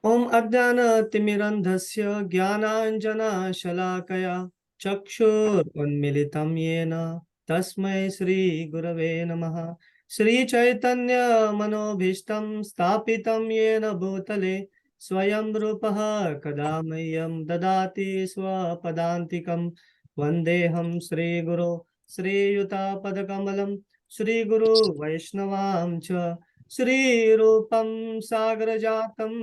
ओम अज्ञानतिमिरन्धस्य ज्ञानाञ्जनशलाकया चक्षुरुन्मीलितं येन तस्मै श्रीगुरवे नमः। श्रीचैतन्यमनोभीष्टं स्थापितं येन भूतले स्वयं रूपः कदा मह्यं ददाति स्वपदान्तिकं। वन्देऽहं श्रीगुरो श्रीयुतापदकमलं श्रीगुरु वैष्णवां च श्रीरूपं सागरजातं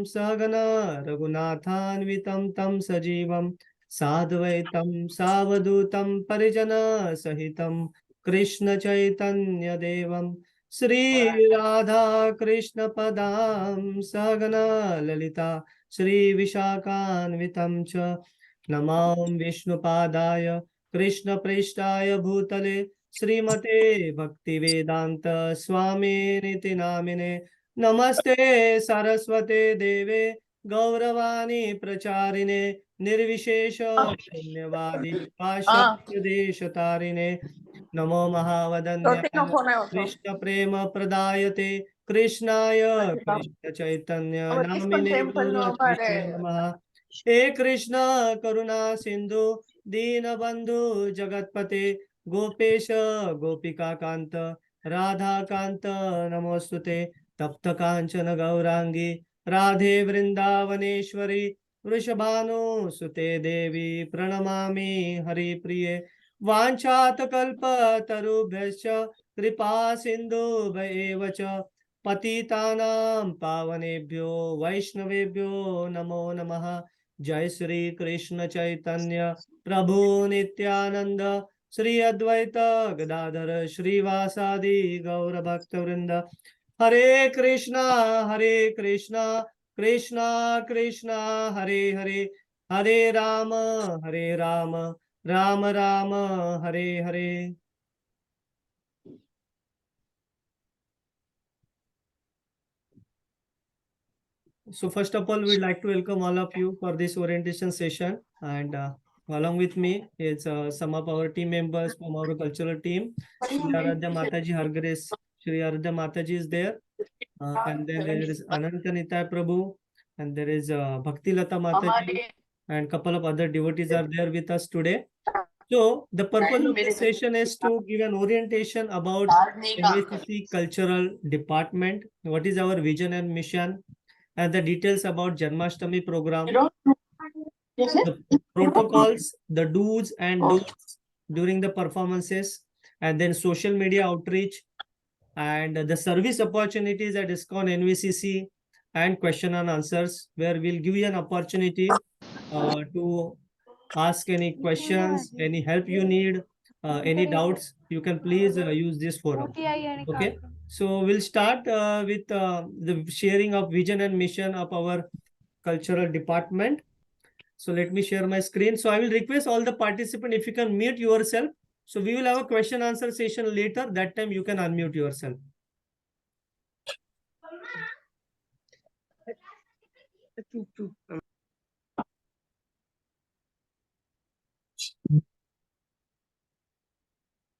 सहगना रघुनाथान्वितं तं सजीवं साद्वैतं सावधूतं परिजनसहितं कृष्णचैतन्यदेवं श्रीराधा कृष्णपदां सहगना ललिता श्रीविशाखान्वितं च नमां विष्णुपादाय कृष्णप्रेष्ठाय भूतले श्रीमते भक्तिवेदांत स्वामिनिति नामिने। नमस्ते सरस्वते देवे गौरवाणी प्रचारिणे निर्विशेष शून्यवादी पाश्चात्यदेशतारिणे। नमो महावदन्याय कृष्ण प्रेम प्रदायते कृष्णाय कृष्ण चैतन्य नामिने गौरकृष्ण नमः। हे कृष्ण करुणा सिंधु दीनबंधु जगतपते गोपेश गोपिका कांत राधा कांत नमोस्तुते। तप्त कांचन गौरांगी राधे वृंदावनेश्वरी वृषभानुसुते देवी प्रणमामि हरिप्रिये। वाञ्छात कल्पतरुभ्यश्च कृपा सिन्धुभ्येव च पतितानां पावनेभ्यो वैष्णवेभ्यो नमो नमः। जय श्री कृष्ण चैतन्य प्रभु नित्यानंद श्री अद्वैत गदाधर श्रीवासादि गौर भक्त वृंद। हरे Krishna Krishna Krishna Hare Hare Hare Ram Ram Ram Hare Hare. So first of all, we'd like to welcome all of you for this orientation session, and along with me is some of our team members from our cultural team. Shri Aradhya Mataji Hargrace, Shri Aradhya Mataji is there, and then there is Ananta Nitai Prabhu, and there is Bhakti Lata Mataji, and couple of other devotees are there with us today. So the purpose of this session is to give an orientation about NVCC Cultural Department, what is our vision and mission, and the details about Janmashtami program, the protocols, the do's and don'ts during the performances, and then social media outreach, and the service opportunities at ISKCON NVCC, and question and answers, where we'll give you an opportunity to ask any questions, any help you need, any doubts, you can please use this forum. Okay, so we'll start with the sharing of vision and mission of our cultural department. So let me share my screen. So I will request all the participants, if you can mute yourself. So we will have a question answer session later. That time you can unmute yourself.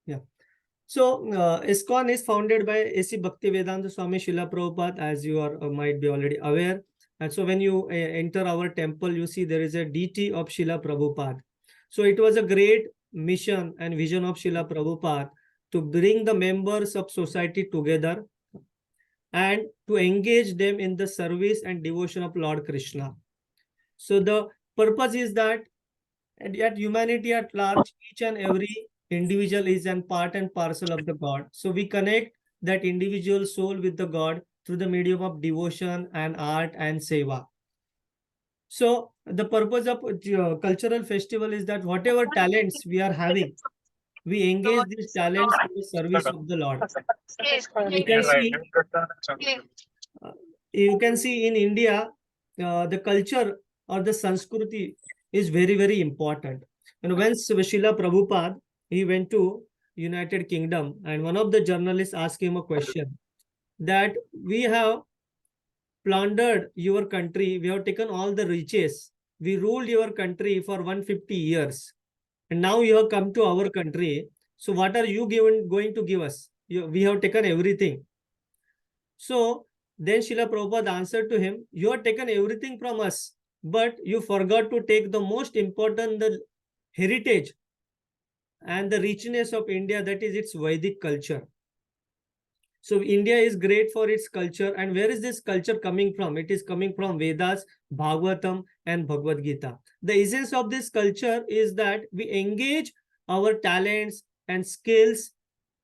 Yeah. So ISKCON is founded by A.C. Bhaktivedanta Swami Srila Prabhupada, as you are might be already aware. And so when you enter our temple, you see there is a deity of Srila Prabhupada. So it was a great mission and vision of Srila Prabhupada to bring the members of society together and to engage them in the service and devotion of Lord Krishna. So the purpose is that at humanity at large, each and every individual is an part and parcel of the God. So we connect that individual soul with the God through the medium of devotion and art and seva. So the purpose of cultural festival is that whatever talents we are having, we engage these talents in the service of the Lord. You can see in India, the culture or the Sanskriti is very, very important. And when Srila Prabhupada, he went to United Kingdom, and one of the journalists asked him a question that we have plundered your country, we have taken all the riches, we ruled your country for 150 years, and now you have come to our country. So what are you going to give us? We have taken everything. So Then Srila Prabhupada answered to him, you have taken everything from us, but you forgot to take the most important, the heritage and the richness of India, that is its Vedic culture. So India is great for its culture. And where is this culture coming from? It is coming from Vedas, Bhagavatam, and Bhagavad Gita. The essence of this culture is that we engage our talents and skills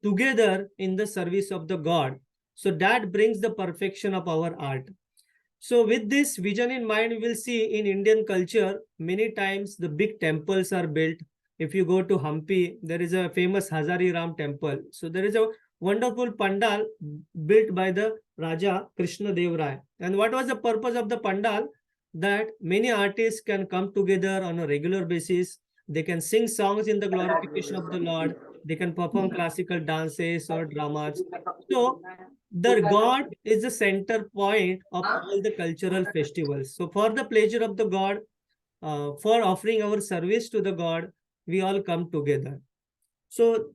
together in the service of the God. So that brings the perfection of our art. So with this vision in mind, we will see in Indian culture, many times the big temples are built. If you go to Hampi, there is a famous Hazari Ram temple. So there is a wonderful pandal built by the Raja Krishna Rai. And what was the purpose of the pandal? That many artists can come together on a regular basis. They can sing songs in the glorification of the Lord. They can perform classical dances or dramas. So the God is the center point of all the cultural festivals. So for the pleasure of the God, for offering our service to the God, we all come together. So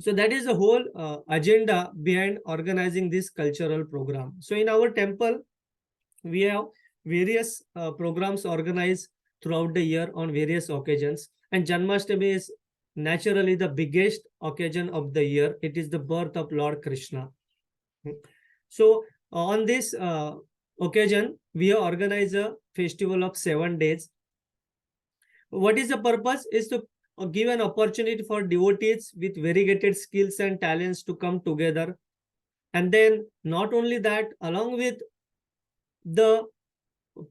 that is the whole agenda behind organizing this cultural program. So in our temple, we have various programs organized throughout the year on various occasions. And Janmashtami is naturally the biggest occasion of the year. It is the birth of Lord Krishna. So on this occasion, we organize a festival of 7 days. What is the purpose? Is to give an opportunity for devotees with variegated skills and talents to come together. And then not only that, along with the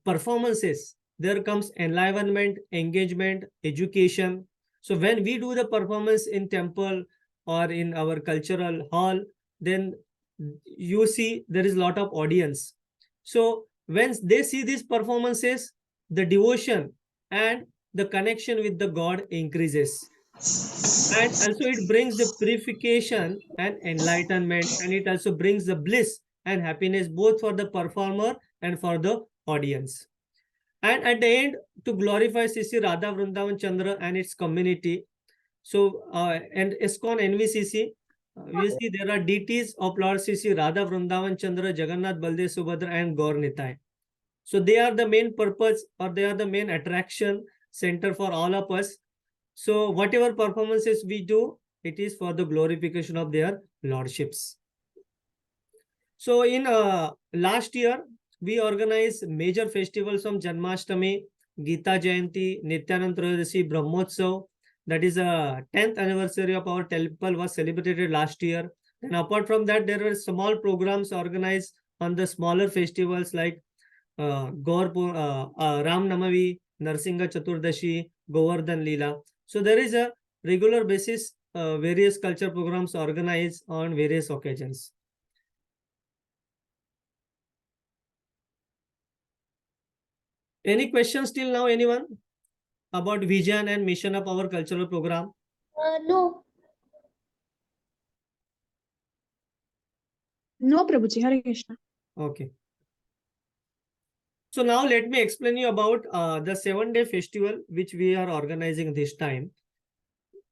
performances, there comes enlivenment, engagement, education. So when we do the performance in temple or in our cultural hall, then you see there is a lot of audience. So when they see these performances, the devotion and the connection with the God increases. And also it brings the purification and enlightenment, and it also brings the bliss and happiness both for the performer and for the audience. And at the end, to glorify Sisi Radha Vrindavan Chandra and its community. So, and ISKCON NVCC, we see there are deities of Lord Sisi Radha Vrindavan Chandra, Jagannath Baldev Subhadra, and Gaur Nitai. So they are the main purpose, or they are the main attraction center for all of us. So whatever performances we do, it is for the glorification of their lordships. So in last year, we organized major festivals from Janmashtami, Gita Jayanti, Nityanand Trayodasi, Brahmotsav. That is a 10th anniversary of our temple was celebrated last year. And apart from that, there were small programs organized on the smaller festivals like Ram Namavi, Narsingha Chaturdashi, Govardhan Leela. So there is a regular basis, various culture programs organized on various occasions. Any questions till now, anyone, about vision and mission of our cultural program? No. No, Prabhuji. Hare Krishna. Okay. So now let me explain you about the 7-day festival which we are organizing this time.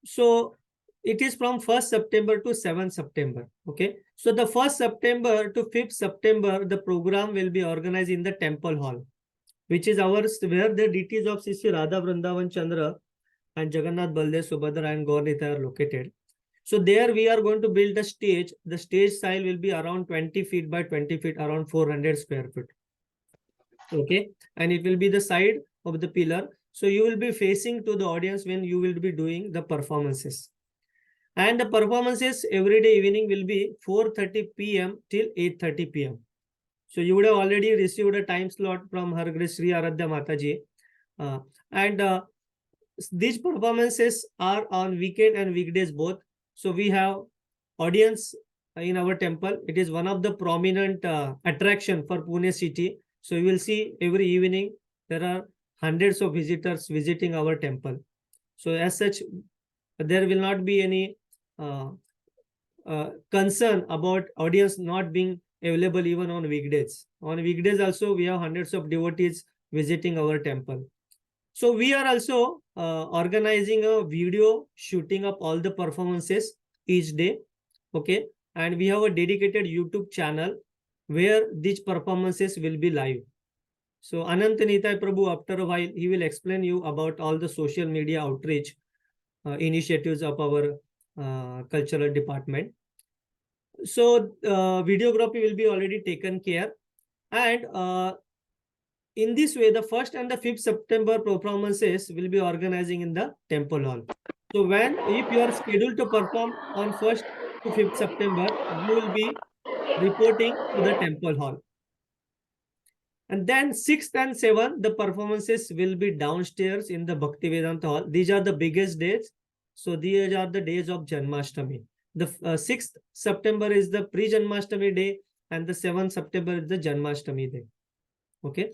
So it is from 1st September to 7th September. Okay. So the 1st September to 5th September, the program will be organized in the temple hall, which is ours, where the deities of Sisi Radha Vrindavan Chandra and Jagannath Baldev Subhadra and Gaur Nitai are located. So there we are going to build a stage. The stage style will be around 20 feet by 20 feet, around 400 square feet. Okay. And it will be the side of the pillar. So you will be facing to the audience when you will be doing the performances. And the performances every day evening will be 4:30 p.m. till 8:30 p.m. So you would have already received a time slot from Her Grace Sri Aradhya Mataji. These performances are on weekend and weekdays both. So we have audience in our temple. It is one of the prominent attraction for Pune city. So you will see every evening there are hundreds of visitors visiting our temple. So as such, there will not be any concern about audience not being available even on weekdays. On weekdays also, we have hundreds of devotees visiting our temple. So we are also organizing a video shooting of all the performances each day. Okay. And we have a dedicated YouTube channel where these performances will be live. So Anant Nitai Prabhu, after a while, he will explain you about all the social media outreach initiatives of our cultural department. So videography will be already taken care. And in this way, the 1st and the 5th September performances will be organizing in the temple hall. So if you are scheduled to perform on 1st to 5th September, you will be reporting to the temple hall. And then 6th and 7th, the performances will be downstairs in the Bhakti Vedanta hall. These are the biggest days. So these are the days of Janmashtami. The 6th September is the pre-Janmashtami day, and the 7th September is the Janmashtami day. Okay.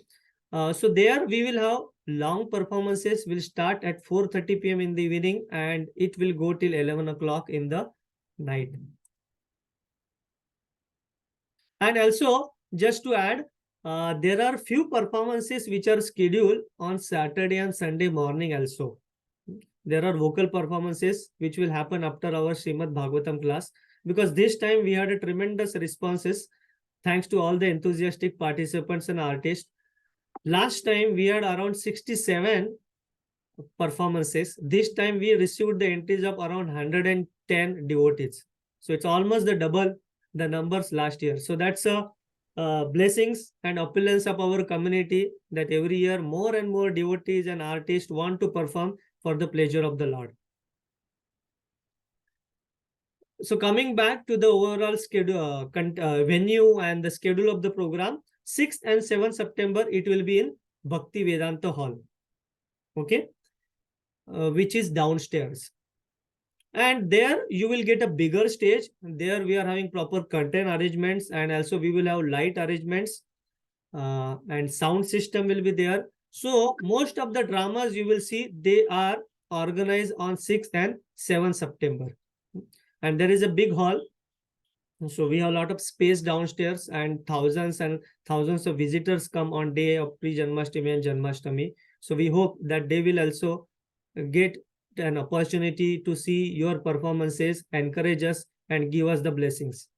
So there we will have long performances. Will start at 4:30 p.m. in the evening, and it will go till 11 o'clock in the night. And also, just to add, there are few performances which are scheduled on Saturday and Sunday morning also. There are vocal performances which will happen after our Srimad Bhagavatam class, because this time we had a tremendous responses thanks to all the enthusiastic participants and artists. Last time we had around 67 performances. This time we received the entries of around 110 devotees. So it's almost the double the numbers last year. So that's a blessings and opulence of our community, that every year more and more devotees and artists want to perform for the pleasure of the Lord. So coming back to the overall schedule, venue and the schedule of the program, 6th and 7th September, it will be in Bhakti Vedanta Hall. Okay. Which is downstairs. And there you will get a bigger stage. There we are having proper curtain arrangements, and also we will have light arrangements, and sound system will be there. So most of the dramas you will see, they are organized on 6th and 7th September. And there is a big hall. So we have a lot of space downstairs, and thousands of visitors come on day of pre-Janmashtami and Janmashtami. So we hope that they will also get an opportunity to see your performances, encourage us, and give us the blessings.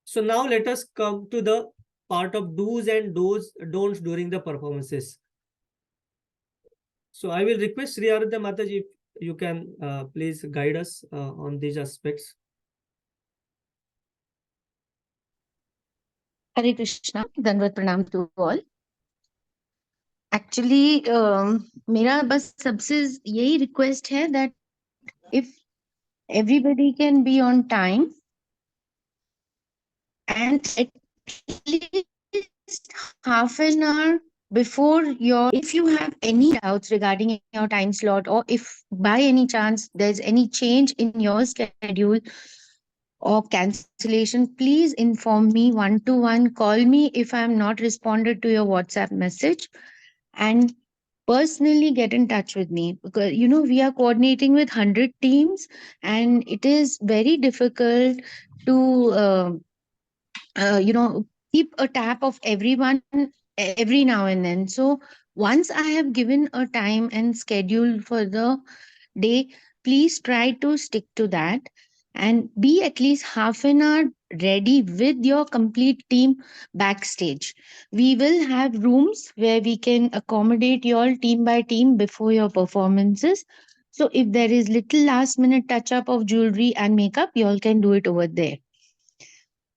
So now let us come to the part of do's and don'ts during the performances. So I will request Sri Aradhya Mataji, if you can please guide us on these aspects. Hare Krishna, Dandavat Pranam to all. Actually, मेरा बस सबसे यही request है that if everybody can be on time and at least half an hour before if you have any doubts regarding your time slot, or if by any chance there's any change in your schedule or cancellation, please inform me one-to-one. Call me if I'm not responded to your WhatsApp message, and personally get in touch with me, because we are coordinating with 100 teams, and it is very difficult to keep a tap of everyone every now and then. So once I have given a time and schedule for the day, please try to stick to that and be at least half an hour ready with your complete team backstage. We will have rooms where we can accommodate you all team by team before your performances. So if there is little last minute touch up of jewelry and makeup, you all can do it over there.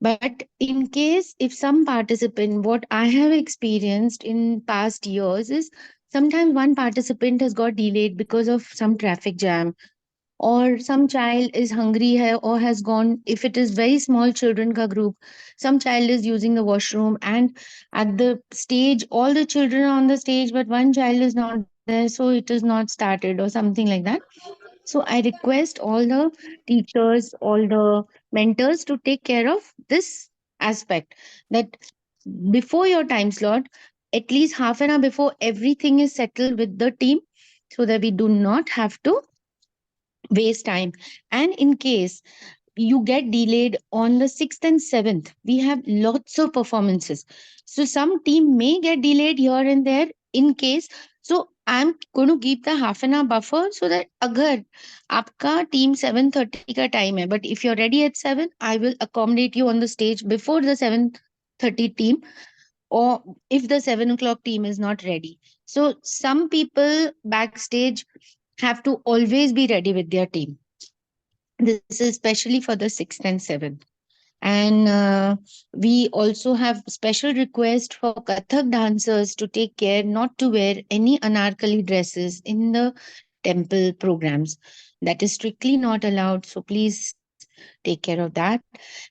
But in case if some participant, what I have experienced in past years is sometimes one participant has got delayed because of some traffic jam, or some child is hungry or has gone, if it is very small children ka group, some child is using the washroom, and at the stage all the children are on the stage but one child is not there, so it is not started or something like that. So I request all the teachers, all the mentors to take care of this aspect, that before your time slot, at least half an hour before, everything is settled with the team, so that we do not have to waste time. And in case you get delayed on the 6th and 7th, we have lots of performances. So some team may get delayed here and there in case. So I'm going to keep the half an hour buffer so that अगर आपका team 7:30 का time है, but if you're ready at 7, I will accommodate you on the stage before the 7:30 team, or if the 7 o'clock team is not ready. So some people backstage have to always be ready with their team. This is especially for the 6th and 7th. And we also have special request for Kathak dancers to take care not to wear any anarkali dresses in the temple programs. That is strictly not allowed. So please take care of that.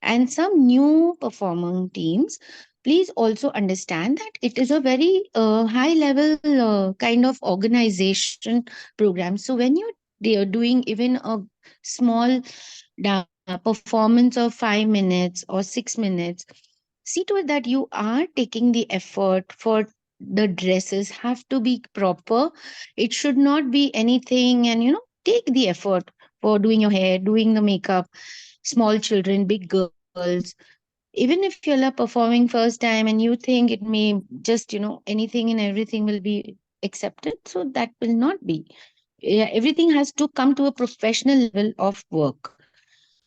And some new performing teams, please also understand that it is a very high level kind of organization program. So when they are doing even a small performance of 5 minutes or 6 minutes, see to it that you are taking the effort for the dresses have to be proper. It should not be anything, and take the effort for doing your hair, doing the makeup, small children, big girls. Even if you're performing first time and you think it may just, anything and everything will be accepted, so that will not be. Yeah, everything has to come to a professional level of work,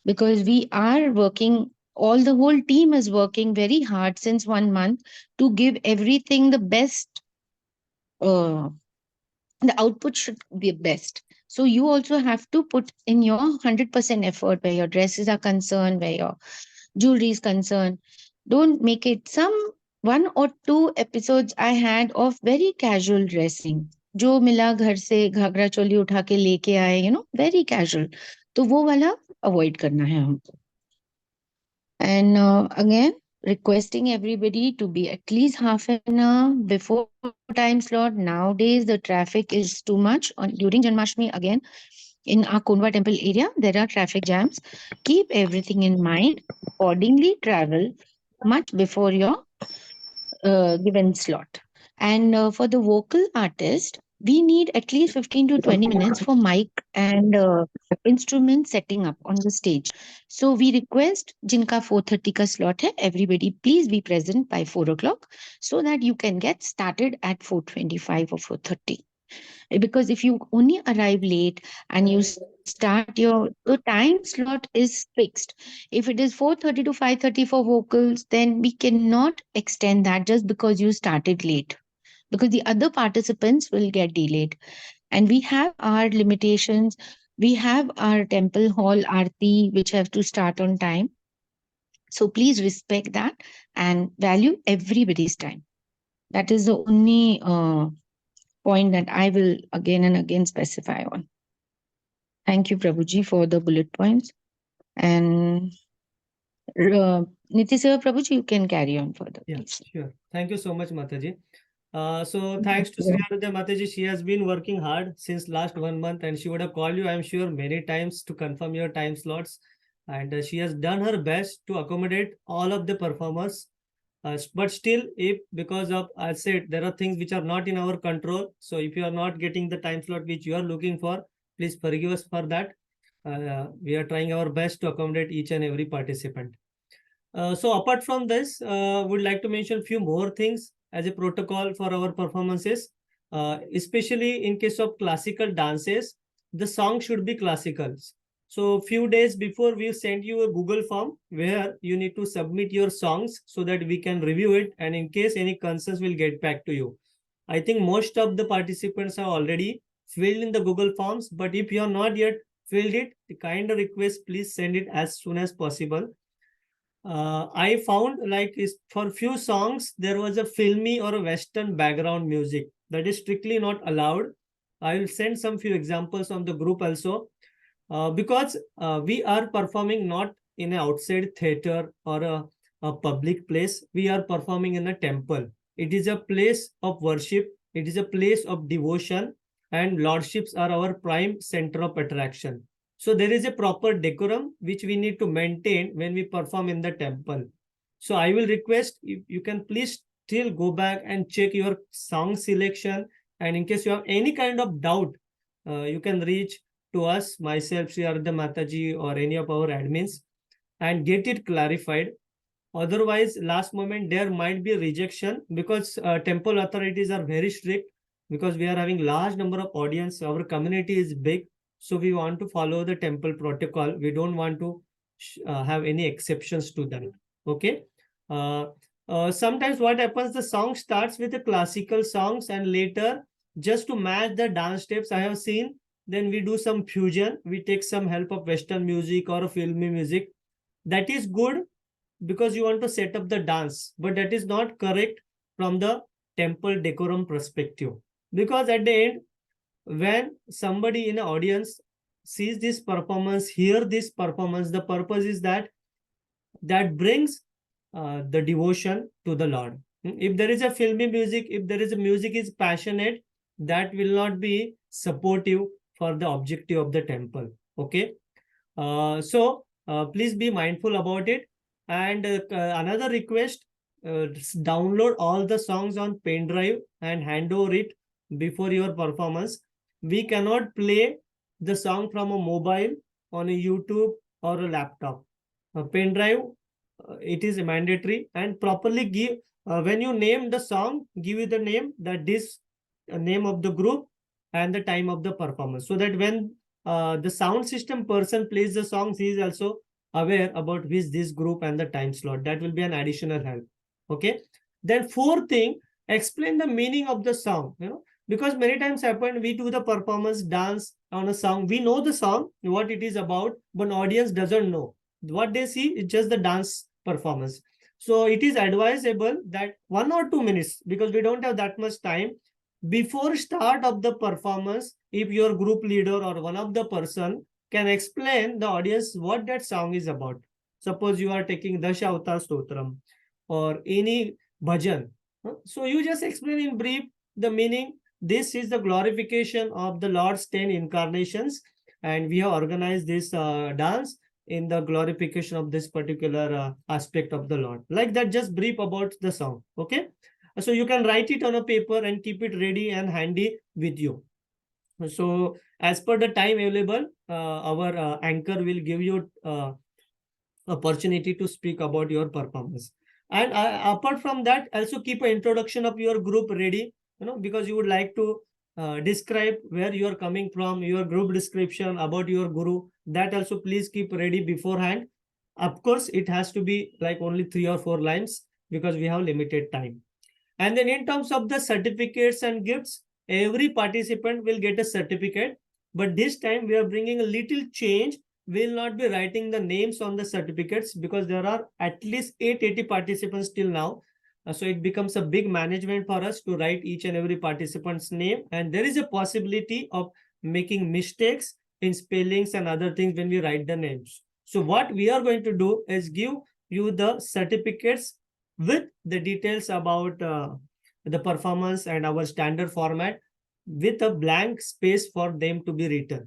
because we are working, all the whole team is working very hard since 1 month to give everything the best. uh, the output should be best. So you also have to put in your 100% effort where your dresses are concerned, where your jewelry is concerned. Don't make it some 1 or 2 episodes I had of very casual dressing. जो मिला घर से घाघरा चोली उठा के लेके आए, very casual. तो वो वाला avoid करना है हमको. And again, requesting everybody to be at least half an hour before time slot. Nowadays, the traffic is too much. During Janmashtami, again, in our Kondwa temple area, there are traffic jams. Keep everything in mind. Accordingly, travel much before your given slot. And for the vocal artist, we need at least 15 to 20 minutes for mic and instrument setting up on the stage. So we request jinka 4:30 ka slot hai, everybody please be present by 4 o'clock so that you can get started at 4:25 or 4:30. Because if you only arrive late and you start the time slot is fixed. If it is 4:30 to 5:30 for vocals, then we cannot extend that just because you started late, because the other participants will get delayed. And we have our limitations. We have our temple hall aarti which have to start on time. So please respect that and value everybody's time. That is the only point that I will again and again specify on. Thank you, Prabhuji, for the bullet points. And Nitisha Prabhuji, you can carry on further, Yeah, please. sure. Thank you so much, Mataji. So thanks to Sriyaradya Mataji, she has been working hard since last 1 month, and she would have called you, I'm sure, many times to confirm your time slots. And she has done her best to accommodate all of the performers. But still, if because of, I said, there are things which are not in our control. So if you are not getting the time slot which you are looking for, please forgive us for that. We are trying our best to accommodate each and every participant. So apart from this, would like to mention a few more things as a protocol for our performances. Especially in case of classical dances, the song should be classicals. So few days before, we send you a Google form where you need to submit your songs so that we can review it, and in case any concerns, we'll get back to you. I think most of the participants have already filled in the Google forms, but if you are not yet filled it, the kind of request, please send it as soon as possible. I found like is for few songs there was a filmy or a western background music that is strictly not allowed. I will send some few examples on the group also, because we are performing not in an outside theater or a public place. We are performing in a temple. It is a place of worship. It is a place of devotion, and lordships are our prime center of attraction. So there is a proper decorum which we need to maintain when we perform in the temple. So I will request if you can please still go back and check your song selection. And in case you have any kind of doubt, you can reach to us, myself, Sriyaradha Mataji, or any of our admins, and get it clarified. Otherwise, last moment there might be rejection, because temple authorities are very strict. because we are having large number of audience. Our community is big, so we want to follow the temple protocol. We don't want to have any exceptions to that. Okay. Uh, Sometimes what happens, the song starts with the classical songs, and later, just to match the dance steps I have seen, then we do some fusion. We take some help of Western music or filmy music. That is good because you want to set up the dance, but that is not correct from the temple decorum perspective. Because at the end, when somebody in an audience sees this performance, hear this performance, the purpose is that brings the devotion to the Lord. If there is a filmy music, if there is a music is passionate, that will not be supportive for the objective of the temple. Okay. Please be mindful about it. And another request, download all the songs on pen drive and hand over it before your performance. We cannot play the song from a mobile on a YouTube or a laptop. A pen drive, it is mandatory, and properly give, when you name the song, give it the name, that this name of the group and the time of the performance, so that when the sound system person plays the songs, he is also aware about which this group and the time slot. That will be an additional help. Okay. Then fourth thing, explain the meaning of the song. Because many times happen, we do the performance dance on a song, we know the song what it is about, but audience doesn't know. What they see is just the dance performance. So it is advisable that 1 or 2 minutes, because we don't have that much time, before start of the performance, if your group leader or one of the person can explain the audience what that song is about. Suppose you are taking Dasha Avatar Stotram or any bhajan. So you just explain in brief the meaning. This is the glorification of the Lord's 10 incarnations, and we have organized this dance in the glorification of this particular aspect of the Lord. Like that, just brief about the song. Okay. So you can write it on a paper and keep it ready and handy with you. So as per the time available, our anchor will give you opportunity to speak about your performance. And apart from that, also keep an introduction of your group ready, because you would like to describe where you are coming from, your group description about your guru. That also please keep ready beforehand. Of course, it has to be like only 3 or 4 lines, because we have limited time. And then in terms of the certificates and gifts, every participant will get a certificate. But this time we are bringing a little change. We will not be writing the names on the certificates, because there are at least 880 participants till now. So it becomes a big management for us to write each and every participant's name. And there is a possibility of making mistakes in spellings and other things when we write the names. So what we are going to do is give you the certificates with the details about the performance and our standard format, with a blank space for them to be written.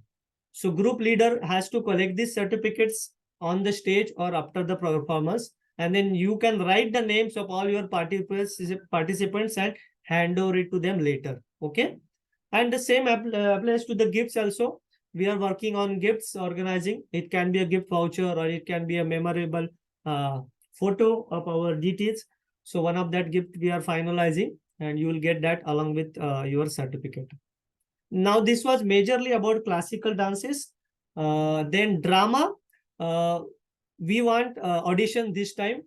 So group leader has to collect these certificates on the stage or after the performance, and then you can write the names of all your participants and hand over it to them later. Okay. And the same applies to the gifts also. We are working on gifts organizing. It can be a gift voucher, or it can be a memorable photo of our deities. So one of that gift we are finalizing, and you will get that along with your certificate. Now this was majorly about classical dances. Then drama. We want audition this time.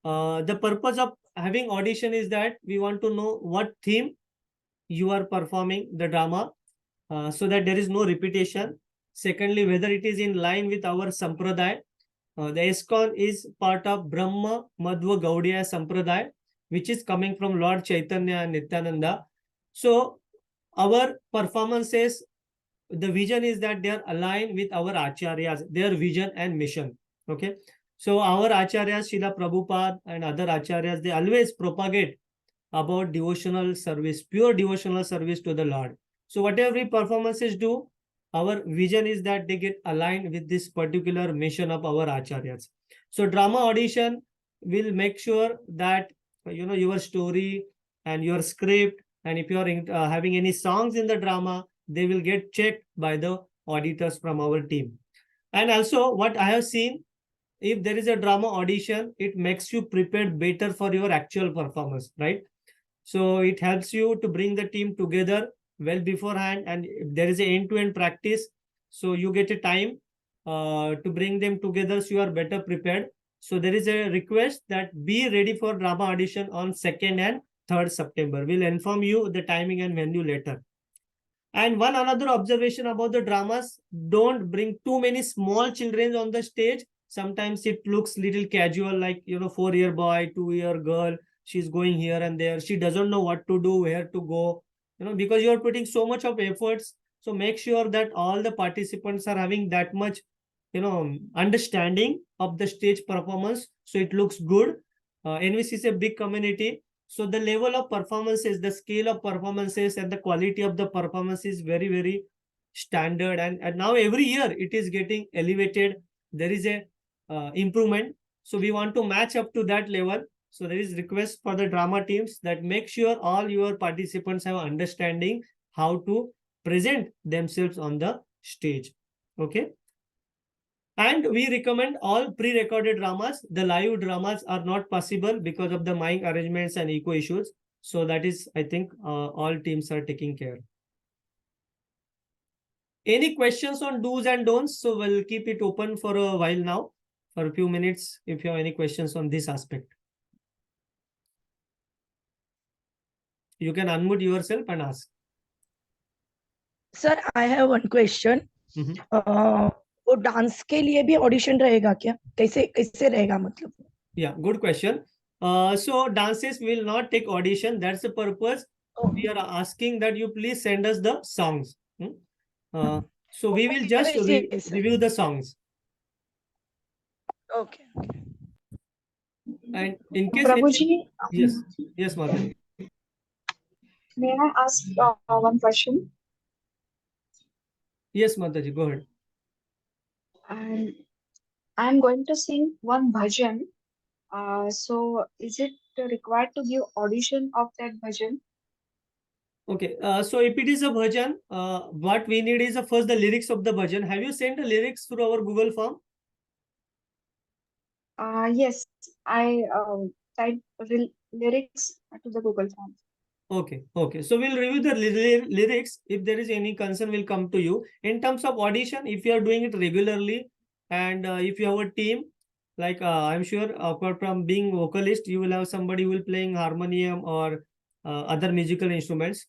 The purpose of having audition is that we want to know what theme you are performing the drama, so that there is no repetition. Secondly, whether it is in line with our sampradaya. The ISKCON is part of Brahma Madhva Gaudiya Sampradaya, which is coming from Lord Chaitanya and Nityananda. So our performances, the vision is that they are aligned with our acharyas, their vision and mission. Okay. So our acharyas, Srila Prabhupada and other acharyas, they always propagate about devotional service, pure devotional service to the Lord. So whatever we performances do, our vision is that they get aligned with this particular mission of our acharyas. So drama audition will make sure that your story and your script, and if you are having any songs in the drama, they will get checked by the auditors from our team. And also what I have seen, if there is a drama audition, it makes you prepared better for your actual performance, right? So it helps you to bring the team together well beforehand, and if there is a end-to-end practice, so you get a time to bring them together, so you are better prepared. So there is a request that be ready for drama audition on 2nd and 3rd September. We'll inform you the timing and venue later. And one another observation about the dramas, don't bring too many small children on the stage. Sometimes it looks little casual, like, 4-year boy, 2-year girl, she's going here and there. She doesn't know what to do, where to go, because you're putting so much of efforts. So make sure that all the participants are having that much, understanding of the stage performance. So it looks good. NVC is a big community. So the level of performances, the scale of performances, and the quality of the performance is very, very standard. And now every year it is getting elevated. There is a improvement. So we want to match up to that level. So there is request for the drama teams that make sure all your participants have understanding how to present themselves on the stage. Okay. And we recommend all pre-recorded dramas. The live dramas are not possible because of the mic arrangements and echo issues. So that is, I think, all teams are taking care. Any questions on do's and don'ts? So we'll keep it open for a while now, for a few minutes, if you have any questions on this aspect. You can unmute yourself and ask. Sir I have one question वो dance के लिए भी audition रहेगा क्या कैसे कैसे रहेगा मतलब Yeah, good question. So dances will not take audition. That's the purpose. We are asking that you please send us the songs. So we will just review the songs. Okay. And in case Prabhuji, yes, Madhuri. may I ask one question? Yes, Mataji, go ahead. And I'm going to sing one bhajan. So is it required to give audition of that bhajan? Okay, so if it is a bhajan, what we need is first the lyrics of the bhajan. Have you sent the lyrics through our Google form? Yes, I typed lyrics to the Google form. Okay. So we'll review the lyrics. If there is any concern, we'll come to you. In terms of audition, if you are doing it regularly, and if you have a team, like I'm sure apart from being vocalist, you will have somebody who will playing harmonium or other musical instruments.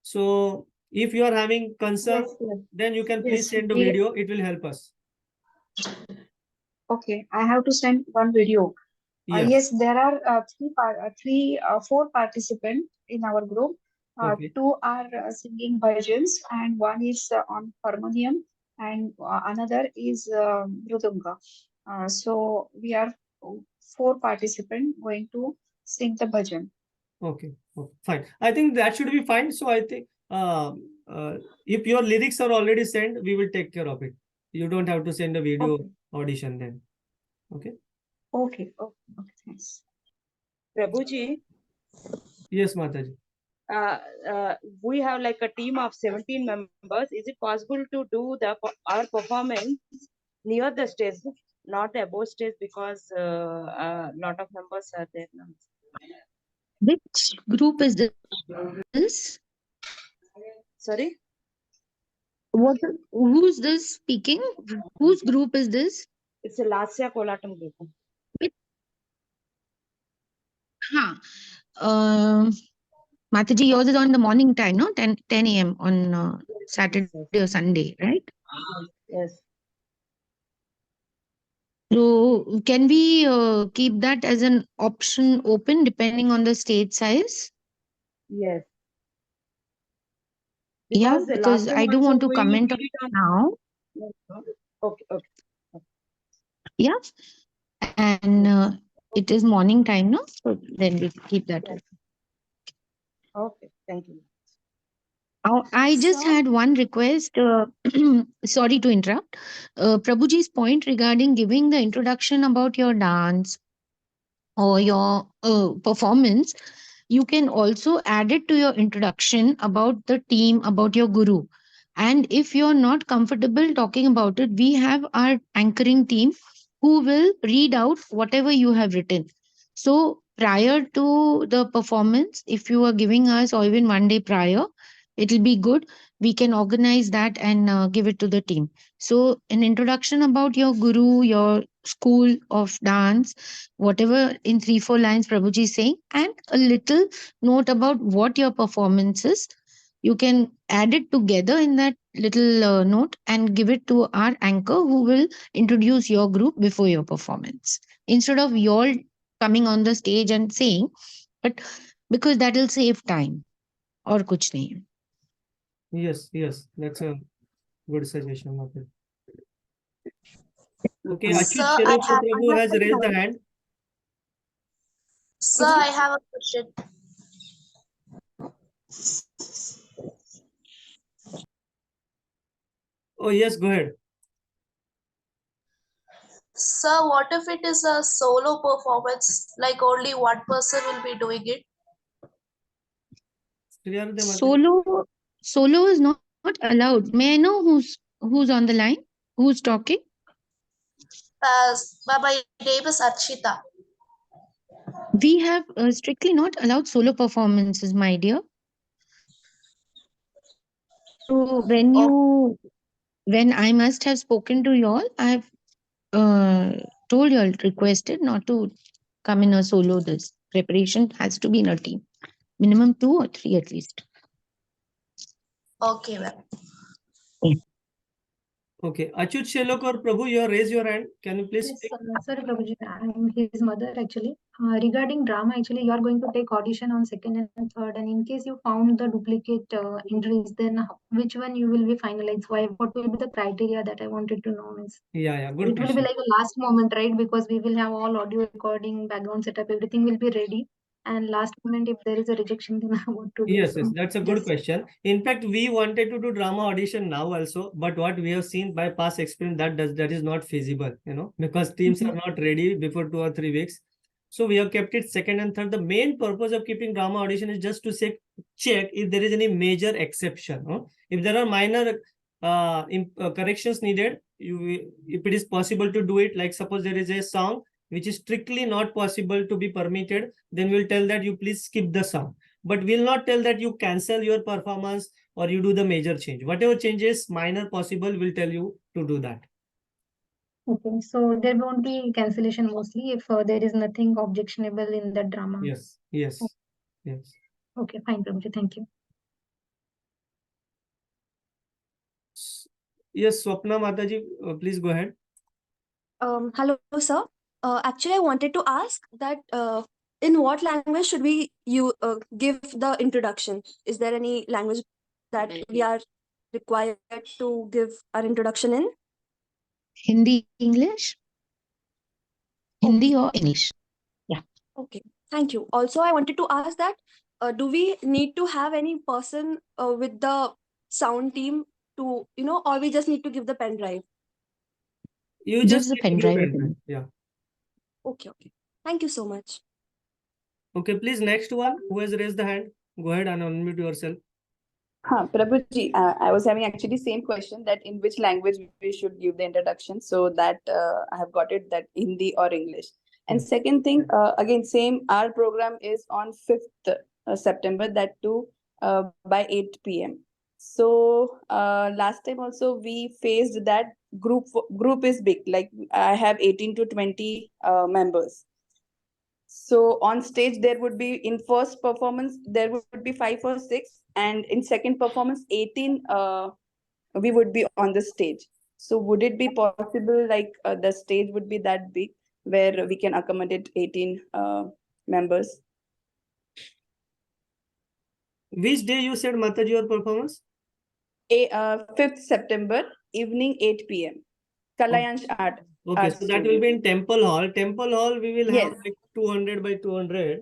So if you are having concern, Yes. then you can please Yes, send a video. It will help us. Okay, I have to send one video. Yes. Yes, there are four participants in our group. Okay. Two are singing bhajans, and one is on harmonium, and another is mridanga. So we are four participants going to sing the bhajan. Okay, fine. I think that should be fine. So I think if your lyrics are already sent, we will take care of it. You don't have to send a video audition then. Okay. Okay, thanks. Prabhuji, Yes, Mataji. we have like a team of 17 members. Is it possible to do our performance near the stage, not above stage, because a lot of members are there now? Which group is this? Sorry? Who's this speaking? Whose group is this? It's a Lasya Kolatam group. Mataji, yours is on the morning time, no? 10 a.m. on Saturday or Sunday, right? Yes. So can we keep that as an option open depending on the state size? Yes. Yeah, the because last I time do want also to we comment did on it on- now. Okay. Yeah. And it is morning time, no? So then we keep that. Yes. Okay. Thank you. I just So- had one request. Sorry to interrupt. Prabhuji's point regarding giving the introduction about your dance or your performance, you can also add it to your introduction about the team, about your guru. And if you're not comfortable talking about it, we have our anchoring team who will read out whatever you have written. So prior to the performance, if you are giving us, or even one day prior, it'll be good. We can organize that and give it to the team. So, an introduction about your guru, your school of dance, whatever in 3-4 lines Prabhuji is saying, and a little note about what your performance is. You can add it together in that little note and give it to our anchor who will introduce your group before your performance. Instead of you all coming on the stage and saying, but because that will save time. Or kuch nahi. Yes, yes, that's a good suggestion. Okay. Okay, Sir, Achyut I Shelokar have Prabhu has raised the hand. Sir, I have a question. Oh, yes, go ahead. Sir, what if it is a solo performance, like only one person will be doing it? Sriyarade Mataji. Solo is not allowed. May I know who's on the line? Who's talking? My name is Archita. We have strictly not allowed solo performances, my dear. So when I must have spoken to you all, I've told you all, requested not to come in a solo. This preparation has to be in a team, minimum 2 or 3 at least. Okay, ma'am. Okay, Achyut Shelokar Prabhu, you have raised your hand. Can you please Yes, speak? sorry, Prabhuji. I'm his mother actually. Regarding drama, actually, you are going to take audition on second and third, and in case you found the duplicate entries, then which one you will be finalized? Why? What will be the criteria that I wanted to know? Means Yeah, good it will be question. like a last moment, right? Because we will have all audio recording, background setup, everything will be ready. And last moment, if there is a rejection, then what to do? Yes, So, that's a good just question. In fact, we wanted to do drama audition now also, but what we have seen by past experience that is not feasible, because teams are not ready before 2 or 3 weeks. So we have kept it second and third. The main purpose of keeping drama audition is just to check if there is any major exception. If there are minor corrections needed, if it is possible to do it, like suppose there is a song which is strictly not possible to be permitted, then we'll tell that you please skip the song. But we'll not tell that you cancel your performance or you do the major change. Whatever changes minor possible, we'll tell you to do that. okay. So there won't be cancellation mostly if there is nothing objectionable in the drama. Yes. Okay, fine, Prabhuji. Thank you. Yes, Swapna Mataji, please go ahead. Hello, sir. Actually, I wanted to ask that in what language should we give the introduction? Is there any language that we are required to give our introduction in? Hindi, English? Hindi or English? Yeah. Okay, thank you. Also, I wanted to ask that do we need to have any person with the sound team to, or we just need to give the pen drive? You Just just the need to pen give drive. pen drive. Yeah. Okay. Thank you so much. Okay, please, next one. Who has raised the hand? Go ahead and unmute yourself. Prabhuji, I was having actually same question that in which language we should give the introduction. So that I have got it that Hindi or English. And second thing, again, same, our program is on 5th September, that too by 8 p.m. So last time also we faced that group is big, like I have 18 to 20 members. So on stage, there would be in first performance, there would be 5 or 6, and in second performance, 18, we would be on the stage. So would it be possible, like the stage would be that big where we can accommodate 18 members? Which day you said, Mataji, your performance? 5th September, evening 8 p.m. Kalayansh Art. Okay, Art so that Studio. will be in Temple Hall. Temple Hall, we will have Yes. like 200 by 200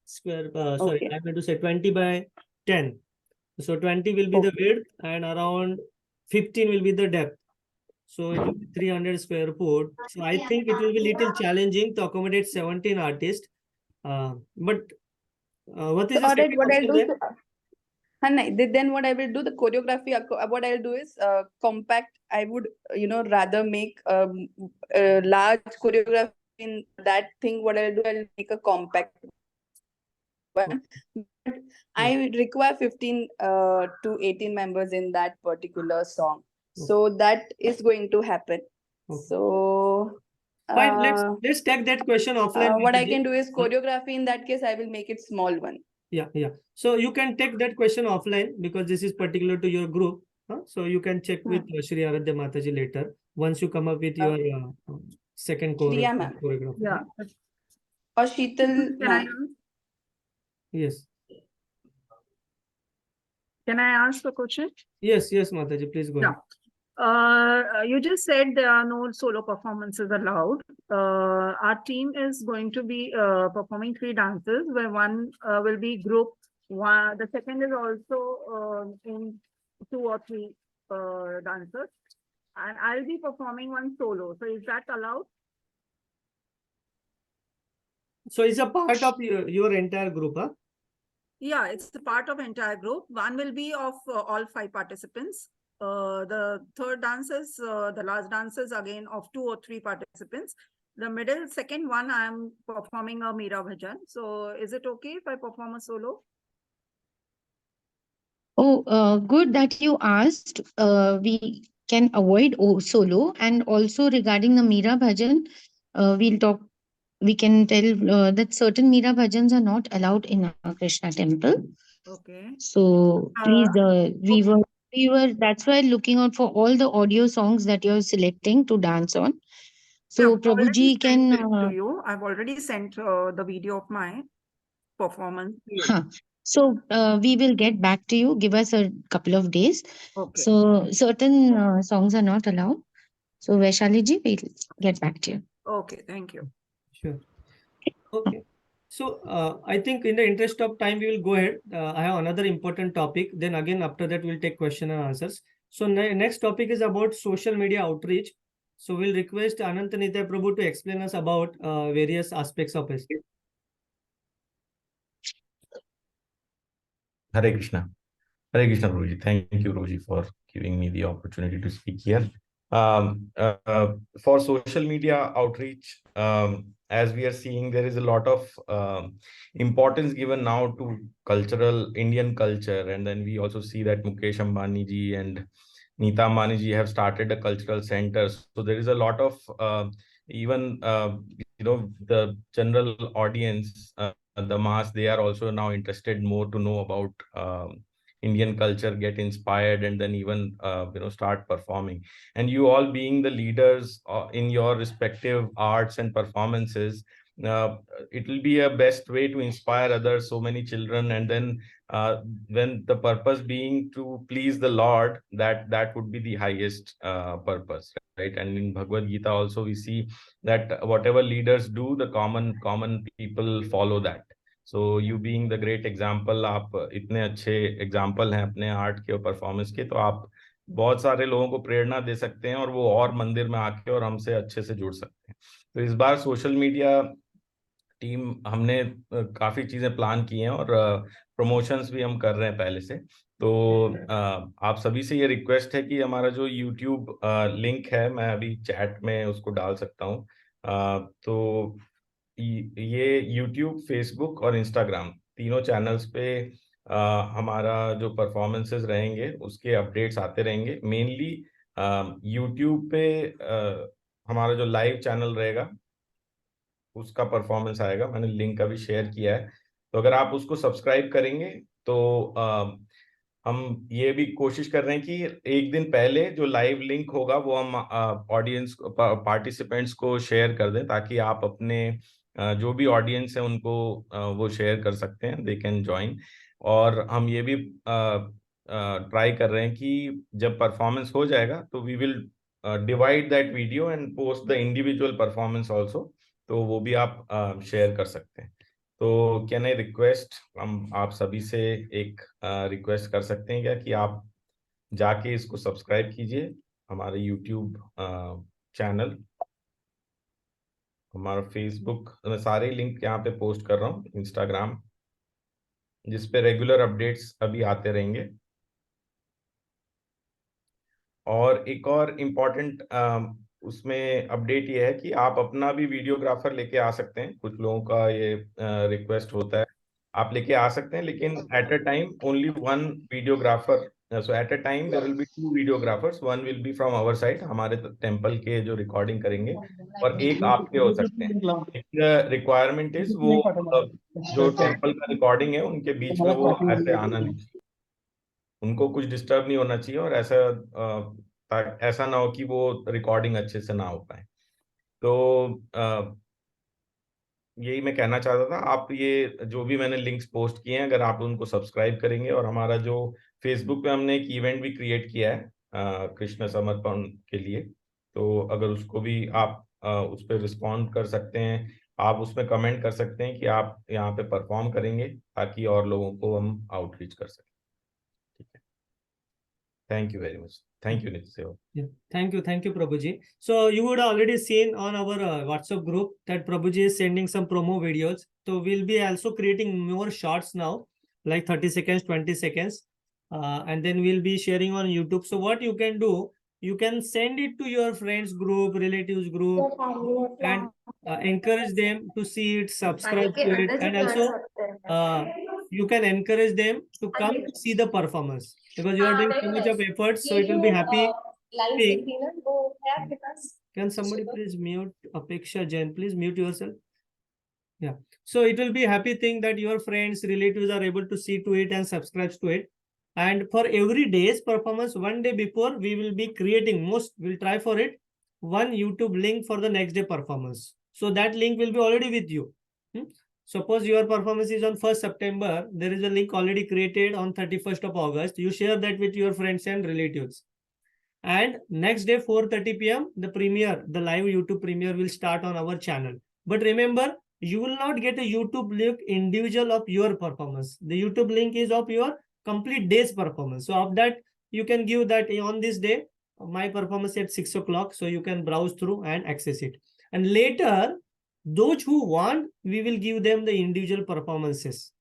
square. Sorry, Okay. I'm going to say 20 by 10. So 20 will be the width and around 15 will be the depth. So it will be 300 square foot. So I think it will be little challenging to accommodate 17 artists. But what is the All right, second what I'll option do, there? then what I will do, the choreography, what I'll do is compact. I would, rather make a large choreography in that thing. What I'll do, I'll make a compact one. But I require 15 to 18 members in that particular song. So that is going to happen. So Fine, let's take that question offline. what I Mataji. can do is choreography. In that case, I will make it small one. Yeah. So you can take that question offline because this is particular to your group. So you can check with Shri Aradhya Mataji later once you come up with your second Priya ma'am. choreography. Yeah. Or Sheetal Can I ma'am. Yes. Can I ask a question? Yes, Mataji, please go ahead. You just said there are no solo performances allowed. Our team is going to be performing 3 dances, where one will be group. One, the second is also in 2 or 3 dancers, and I'll be performing one solo. So is that allowed? So it's a part of your entire group, huh? Yeah, it's the part of entire group. One will be of all 5 participants. The third dance is the last dance is again of 2 or 3 participants. The middle second one, I'm performing a Meera Bhajan. So is it okay if I perform a solo? Oh, good that you asked. We can avoid solo, and also regarding the Meera Bhajan, we'll talk. We can tell that certain Meera Bhajans are not allowed in our Krishna temple. Okay. So please, we were that's why looking out for all the audio songs that you're selecting to dance on. So Prabhuji can. To you. I've already sent the video of my performance. So we will get back to you. Give us a couple of days. Okay. So certain songs are not allowed. So Vaishali ji, we'll get back to you. Okay, thank you. Sure. Okay. So I think in the interest of time, we will go ahead. I have another important topic. Then again, after that, we'll take question and answers. So next topic is about social media outreach. So we'll request Anant Nitya Prabhu to explain us about various aspects of it. Hare Krishna. Hare Krishna, Guruji. Thank you, Guruji, for giving me the opportunity to speak here. For social media outreach, as we are seeing, there is a lot of importance given now to cultural Indian culture. And then we also see that Mukesh Ambani ji and Neeta Ambani ji have started a cultural center. So there is a lot of even, the general audience, the mass, they are also now interested more to know about Indian culture, get inspired, and then even start performing. And you all being the leaders in your respective arts and performances, it will be a best way to inspire others, so many children. And then when the purpose being to please the Lord, that would be the highest purpose, right? And in Bhagavad Gita also we see that whatever leaders do, the common people follow that. So you being the great example, आप इतने अच्छे example हैं अपने art के और performance के, तो आप बहुत सारे लोगों को प्रेरणा दे सकते हैं और वो और मंदिर में आके और हमसे अच्छे से जुड़ सकते हैं. तो इस बार सोशल मीडिया टीम हमने काफी चीजें प्लान की हैं और प्रमोशंस भी हम कर रहे हैं पहले से. तो आप सभी से ये रिक्वेस्ट है कि हमारा जो यूट्यूब लिंक है, मैं अभी चैट में उसको डाल सकता हूँ. तो ये यूट्यूब, फेसबुक और इंस्टाग्राम तीनों चैनल्स पे हमारा जो परफॉर्मेंसेस रहेंगे उसके अपडेट्स आते रहेंगे. मेनली यूट्यूब पे हमारा जो लाइव चैनल रहेगा उसका परफॉर्मेंस आएगा. मैंने लिंक अभी शेयर किया है, तो अगर आप उसको सब्सक्राइब करेंगे तो हम ये भी कोशिश कर रहे हैं कि एक दिन पहले जो लाइव लिंक होगा वो हम ऑडियंस पार्टिसिपेंट्स को शेयर कर दें, ताकि आप अपने जो भी ऑडियंस है उनको वो शेयर कर सकते हैं, दे कैन ज्वाइन. और हम ये भी ट्राई कर रहे हैं कि जब परफॉर्मेंस हो जाएगा तो we will divide that video and post the individual performance also, तो वो भी आप शेयर कर सकते हैं. तो कैन आई रिक्वेस्ट, हम आप सभी से एक रिक्वेस्ट कर सकते हैं क्या कि आप जाके इसको सब्सक्राइब कीजिए, हमारे यूट्यूब चैनल, हमारा फेसबुक, मैं सारे लिंक यहाँ पे पोस्ट कर रहा हूँ, इंस्टाग्राम, जिसपे रेगुलर अपडेट्स अभी आते रहेंगे. और एक और इम्पॉर्टेंट उसमें अपडेट ये है कि आप अपना भी वीडियोग्राफर लेके आ सकते हैं. कुछ लोगों का ये रिक्वेस्ट होता है. आप लेके आ सकते हैं, लेकिन at a time only one videographer. So at a time there will be 2 videographers. One will be from our side, हमारे टेम्पल के जो रिकॉर्डिंग करेंगे, और एक आपके हो सकते हैं. रिक्वायरमेंट इज वो जो टेम्पल का रिकॉर्डिंग है उनके बीच में वो ऐसे आना नहीं चाहिए, उनको कुछ डिस्टर्ब नहीं होना चाहिए, और ऐसा ना हो कि वो रिकॉर्डिंग अच्छे से ना हो पाए. तो यही मैं कहना चाहता था. आप ये जो भी मैंने लिंक्स पोस्ट किए हैं, अगर आप उनको सब्सक्राइब करेंगे, और हमारा जो फेसबुक पे हमने एक इवेंट भी क्रिएट किया है कृष्ण समर्पण के लिए, तो अगर उसको भी आप उस पर रिस्पॉन्ड कर सकते हैं, आप उसमें कमेंट कर सकते हैं कि आप यहाँ पे परफॉर्म करेंगे, ताकि और लोगों को हम आउटरीच कर सकें. ठीक है. Thank you very much. Thank you, Nitya. Yeah. Thank you, Prabhuji. So you would have already seen on our WhatsApp group that Prabhuji is sending some promo videos. So we'll be also creating more shorts now, like 30 seconds, 20 seconds. And then we'll be sharing on YouTube. So what you can do, you can send it to your friends group, relatives group, and encourage them to see it, subscribe to it, and also you can encourage them to come to see the performance, because you are doing so much of effort. So it will be happy thing. Can somebody please mute Apeksha Jain? Please mute yourself. Yeah. So it will be a happy thing that your friends, relatives are able to see to it and subscribe to it. And for every day's performance, one day before, we will be creating we'll try for it, one YouTube link for the next day performance. So that link will be already with you. Suppose your performance is on 1st September, there is a link already created on 31st of August. You share that with your friends and relatives. And next day, 4:30 p.m., the live YouTube premiere will start on our channel. But remember, you will not get a YouTube link individual of your performance. The YouTube link is of your complete day's performance. So of that, you can give that on this day, my performance at 6 o'clock. So you can browse through and access it. And later, those who want, we will give them the individual performances.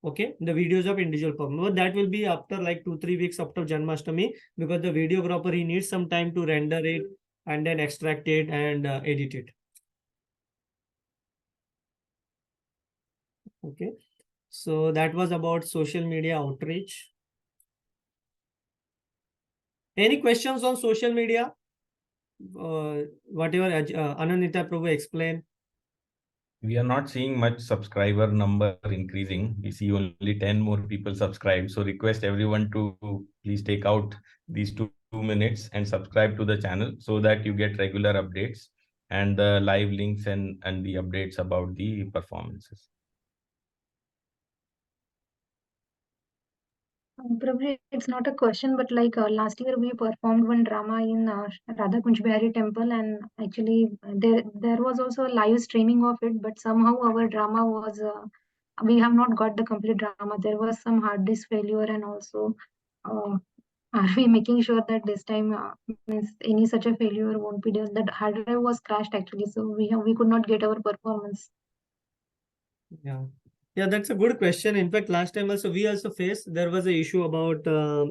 Okay, the videos of individual performance. That will be after like 2-3 weeks after Janmashtami, because the videographer, he needs some time to render it and then extract it and edit it. Okay, so that was about social media outreach. Any questions on social media? Whatever Ananita Prabhu explained. We are not seeing much subscriber number increasing. We see only 10 more people subscribe. So request everyone to please take out these 2 minutes and subscribe to the channel, so that you get regular updates and the live links and the updates about the performances. Probably it's not a question, but like last year we performed one drama in Radha Kunj Bihari temple, and actually there was also a live streaming of it, but somehow our drama was we have not got the complete drama. There was some hard disk failure, and also are we making sure that this time means any such a failure won't be there? That hard drive was crashed actually, so we could not get our performance. Yeah, that's a good question. In fact, last time also we also faced, there was an issue about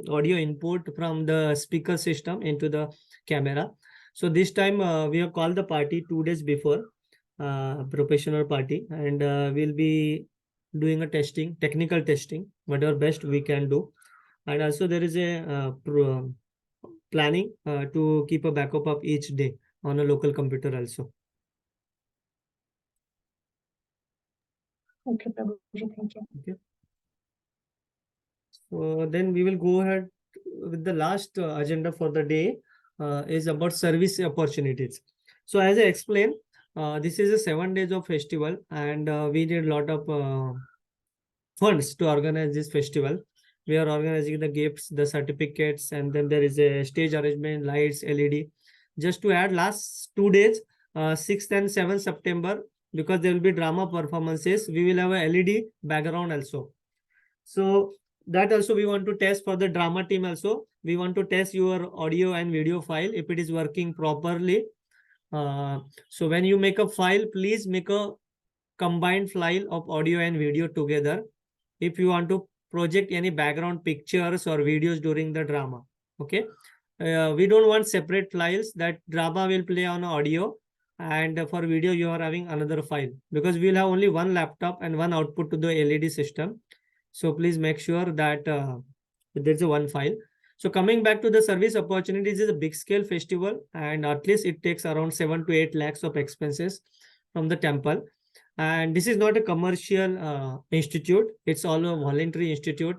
audio input from the speaker system into the camera. So this time we have called the party 2 days before, professional party, and we'll be doing a technical testing, whatever best we can do. And also there is a planning to keep a backup of each day on a local computer also. Okay, Prabhuji, thank you. Okay. So then we will go ahead with the last agenda for the day, is about service opportunities. So as I explained, this is a 7 days of festival, and we did a lot of funds to organize this festival. We are organizing the gifts, the certificates, and then there is a stage arrangement, lights, LED. Just to add, last 2 days, 6th and 7th September, because there will be drama performances, we will have a LED background also. So that also we want to test for the drama team also. We want to test your audio and video file, if it is working properly. So when you make a file, please make a combined file of audio and video together. If you want to project any background pictures or videos during the drama. Okay. We don't want separate files. That drama will play on audio, and video will play on video. So and for video you are having another file, because we'll have only one laptop and one output to the LED system. So please make sure that there's a one file. So coming back to the service opportunities, is a big scale festival, and at least it takes around 7 to 8 lakhs of expenses from the temple. And this is not a commercial institute, it's all a voluntary institute.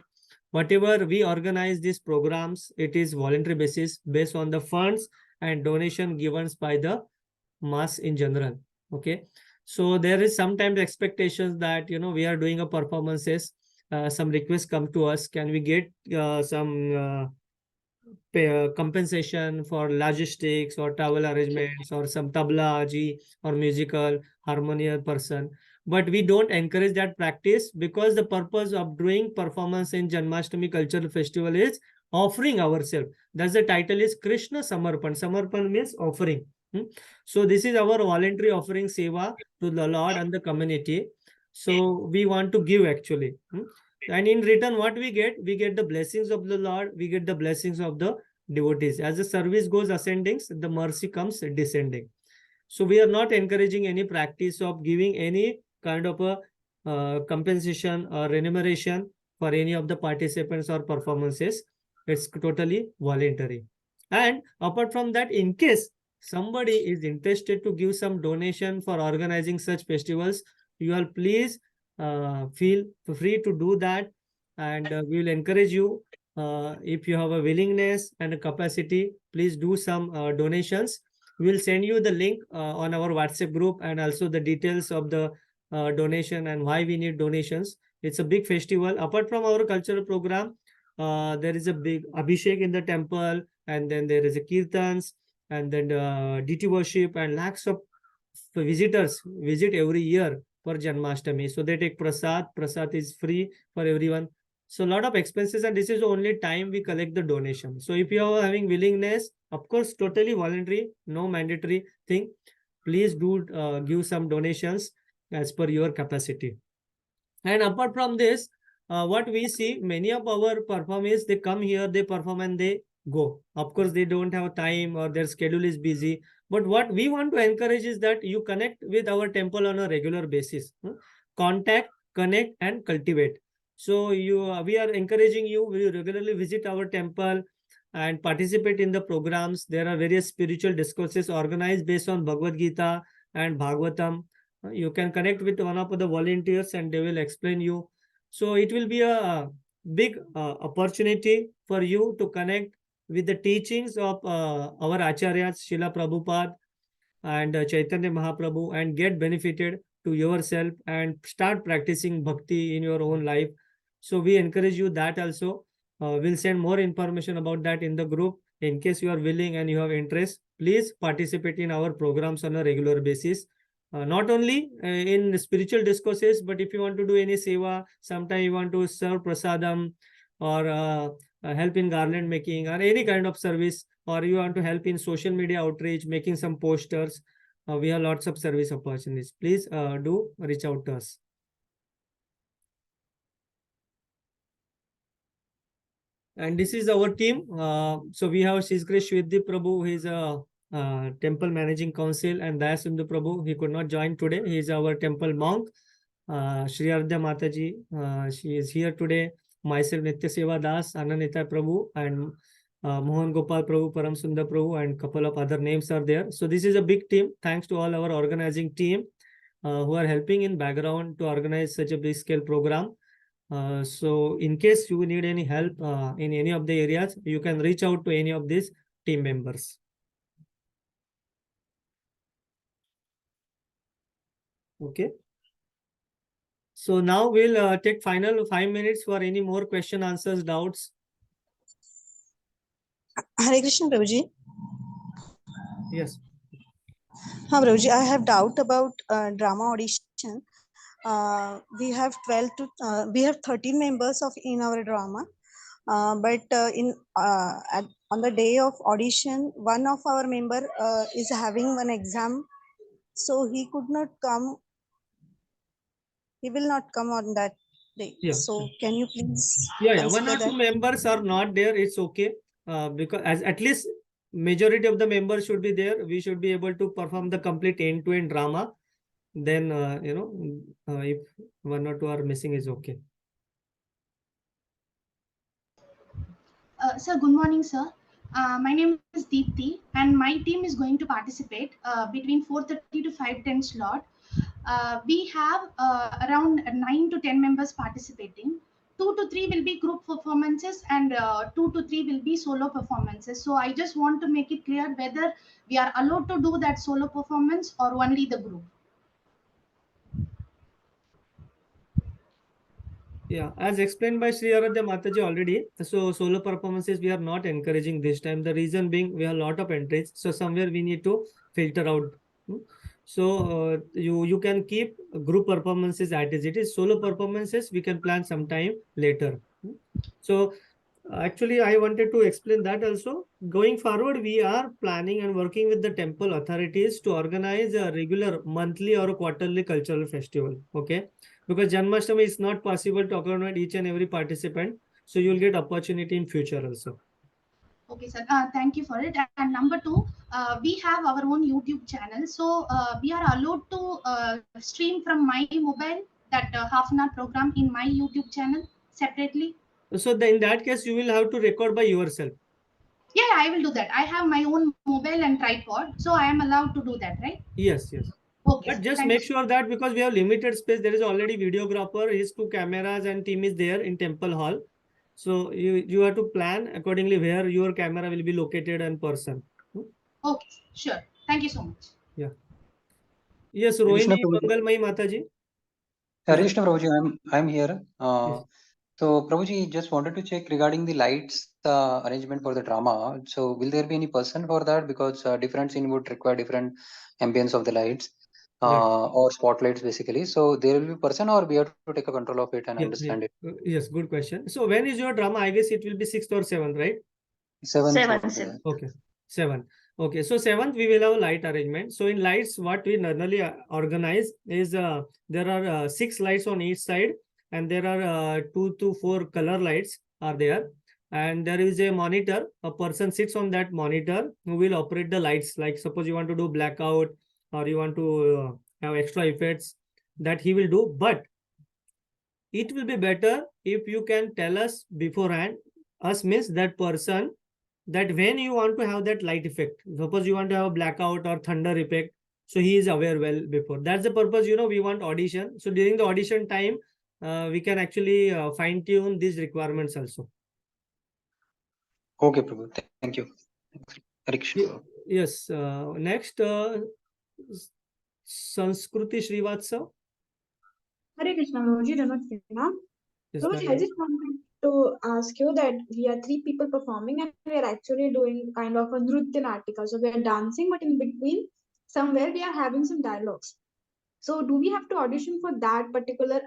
Whatever we organize these programs, it is voluntary basis based on the funds and donation given by the mass in general. Okay, so there is sometimes expectations that we are doing a performances, some requests come to us, can we get some compensation for logistics or travel arrangements or some tabla ji or musical harmonious person. But we don't encourage that practice, because the purpose of doing performance in Janmashtami cultural festival is offering ourselves. That's the title is Krishna Samarpan. Samarpan means offering. So this is our voluntary offering seva to the Lord and the community. So we want to give actually. And in return, what we get the blessings of the Lord, we get the blessings of the devotees. As the service goes ascending, the mercy comes descending. So we are not encouraging any practice of giving any kind of a compensation or remuneration for any of the participants or performances. It's totally voluntary. And apart from that, in case somebody is interested to give some donation for organizing such festivals, you all please feel free to do that, and we will encourage you. If you have a willingness and a capacity, please do some donations. We will send you the link on our WhatsApp group, and also the details of the donation and why we need donations. It's a big festival. Apart from our cultural program, there is a big Abhishek in the temple, and then there is a Kirtans, and then DT worship, and lakhs of visitors visit every year for Janmashtami. So they take prasad. Prasad is free for everyone. So a lot of expenses, and this is the only time we collect the donation. So if you are having willingness, of course, totally voluntary, no mandatory thing, please do give some donations as per your capacity. And apart from this, what we see, many of our performers, they come here, they perform and they go. Of course, they don't have time or their schedule is busy. But what we want to encourage is that you connect with our temple on a regular basis. Contact, connect, and cultivate. So we are encouraging you, we regularly visit our temple and participate in the programs. There are various spiritual discourses organized based on Bhagavad Gita and Bhagavatam. You can connect with one of the volunteers and they will explain you. So it will be a big opportunity for you to connect with the teachings of our Acharyas, Srila Prabhupada and Chaitanya Mahaprabhu, and get benefited to yourself and start practicing bhakti in your own life. So we encourage you that also. We'll send more information about that in the group. In case you are willing and you have interest, please participate in our programs on a regular basis. Not only in spiritual discourses, but if you want to do any seva, sometime you want to serve prasadam or help in garland making or any kind of service, or you want to help in social media outreach, making some posters, we have lots of service opportunities. Please do reach out to us. And this is our team. So we have Shishgresh Shveddi Prabhu, who is a temple managing council, and Dayasundu Prabhu. He could not join today. He is our temple monk. Shri Ardhya Mataji, she is here today. Myself, Nitya Seva Das, Ananita Prabhu, and Mohan Gopal Prabhu, Param Sundar Prabhu, and couple of other names are there. So this is a big team. Thanks to all our organizing team who are helping in background to organize such a big scale program. So in case you need any help in any of the areas, you can reach out to any of these team members. Okay. So now we'll take final 5 minutes for any more question, answers, doubts. Hare Krishna, Prabhuji. Yes. Prabhuji, I have doubt about drama audition. We have 13 members in our drama, but on the day of audition, one of our member is having one exam, so he could not come. He will not come on that day. Yeah. So can you please? Yeah. One or two members are not there. It's okay. Because as at least majority of the members should be there, we should be able to perform the complete end-to-end drama. Then, if one or two are missing is okay. Sir, good morning, sir. My name is Deepthi, and my team is going to participate between 4:30 to 5:10 slot. We have around 9 to 10 members participating. 2 to 3 will be group performances, and 2 to 3 will be solo performances. So I just want to make it clear whether we are allowed to do that solo performance or only the group. Yeah, as explained by Sri Aradhya Mataji already, so solo performances we are not encouraging this time. The reason being we have a lot of entries, so somewhere we need to filter out. So you can keep group performances as it is. Solo performances we can plan sometime later. So actually, I wanted to explain that also. Going forward, we are planning and working with the temple authorities to organize a regular monthly or a quarterly cultural festival. Okay, because Janmashtami is not possible to accommodate each and every participant. So you'll get opportunity in future also. Okay, sir. Thank you for it. And number two, we have our own YouTube channel. So we are allowed to stream from my mobile that half-an-hour program in my YouTube channel separately. So in that case, you will have to record by yourself. Yeah, I will do that. I have my own mobile and tripod, so I am allowed to do that, right? Yes, yes. Okay, But just thank make you. sure that because we have limited space, there is already videographer, his 2 cameras and team is there in temple hall. So you have to plan accordingly where your camera will be located in person. Okay, sure. Thank you so much. Yeah. Yes, Krishna Rohini Prabhuji. Mangalmai Mataji. Krishna Prabhuji, I'm here. Yes. So Prabhuji, just wanted to check regarding the lights arrangement for the drama. So will there be any person for that? Because different scene would require different ambience of the lights Right. or spotlights basically. So there will be person or we have to take a control of it and understand it. Yes, good question. So when is your drama? I guess it will be 6th or 7th, right? 7th. Okay, 7th. Okay, so 7th we will have a light arrangement. So in lights, what we normally organize is there are 6 lights on each side, and there are 2 to 4 color lights are there, and there is a monitor. A person sits on that monitor who will operate the lights. Like suppose you want to do blackout or you want to have extra effects, that he will do. But it will be better if you can tell us beforehand. Us means that person, that when you want to have that light effect, suppose you want to have a blackout or thunder effect, so he is aware well before. That's the purpose, we want audition. So during the audition time, we can actually fine tune these requirements also. Okay, Prabhu. Thank you. Hare Krishna. Yes. Next, Sanskruti Srivatsa. Hare Krishna, Prabhuji, Yes, Prabhuji, I just wanted to ask you that we are 3 people performing and we are actually doing kind of a Nritya Natika. So we are dancing, but in between, somewhere we are having some dialogues. So do we have to audition for that particular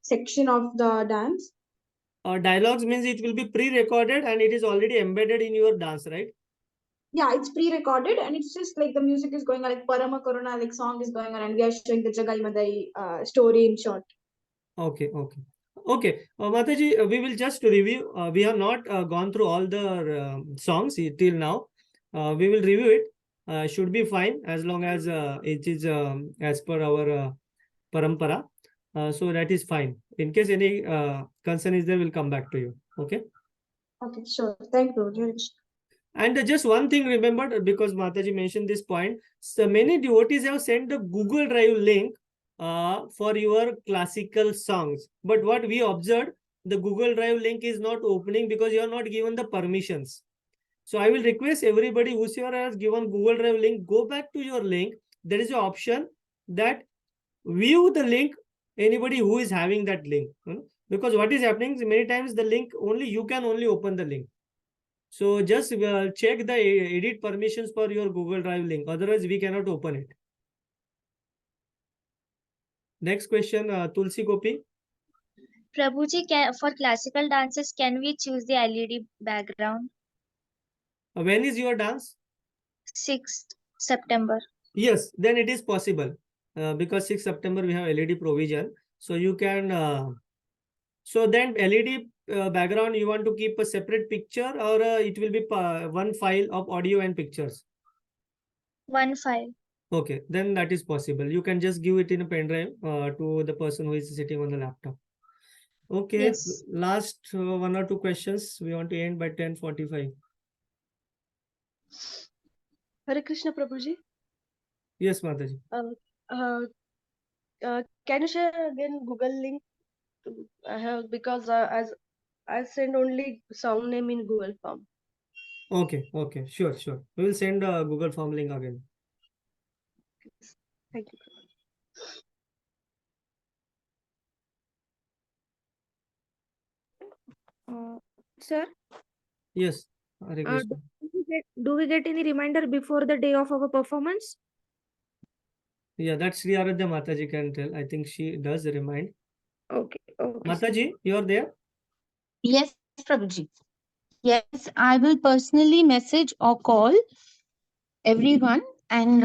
section of the dance? Dialogues means it will be pre-recorded and it is already embedded in your dance, right? Yeah, it's pre-recorded and it's just like the music is going on, like Parama Corona, like song is going on, and we are showing the Jagai Madai story in short. Okay. Mataji, we will just review. We have not gone through all the songs till now. We will review it. Should be fine as long as it is as per our parampara. So that is fine. In case any concern is there, we'll come back to you. Okay. Okay, sure. Thank you. And just one thing remembered, because Mataji mentioned this point, so many devotees have sent the Google Drive link for your classical songs. But what we observed, the Google Drive link is not opening because you are not given the permissions. So I will request everybody whosoever has given Google Drive link, go back to your link. There is an option that view the link, anybody who is having that link. Because what is happening, many times the link only, you can only open the link. So just check the edit permissions for your Google Drive link. Otherwise, we cannot open it. Next question, Tulsi Gopi. Prabhuji, for classical dances, can we choose the LED background? When is your dance? 6th September. Yes, then it is possible. Because 6th September we have LED provision. So you can, so then LED background you want to keep a separate picture, or it will be one file of audio and pictures? One file. Okay, then that is possible. You can just give it in a pen drive to the person who is sitting on the laptop. Okay, Yes. last one or two questions. We want to end by 10:45. Hare Krishna Prabhuji. Yes, Mataji. Can you share again Google link? I have, because as I send only sound name in Google form. Okay, okay, sure. We will send a Google form link again. Thank you. Sir, Yes, Hare Krishna. do we get any reminder before the day of our performance? Yeah, that's Sri Aradhya Mataji can tell. I think she does remind. Okay. Mataji, you're there? Yes, Prabhuji. Yes, I will personally message or call everyone, and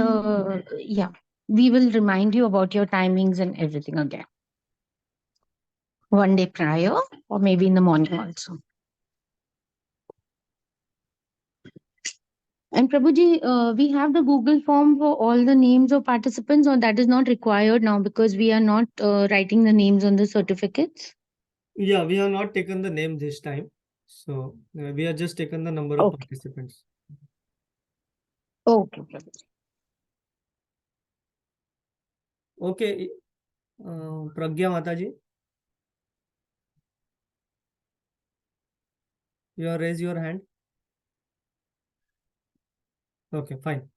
yeah, we will remind you about your timings and everything again. One day prior, or maybe in the morning also. And Prabhuji, we have the Google form for all the names of participants, or that is not required now because we are not writing the names on the certificates? Yeah, we have not taken the name this time. So we have just taken the number of participants. Okay. Okay, Pragya Mataji. You have raised your hand. Okay, fine.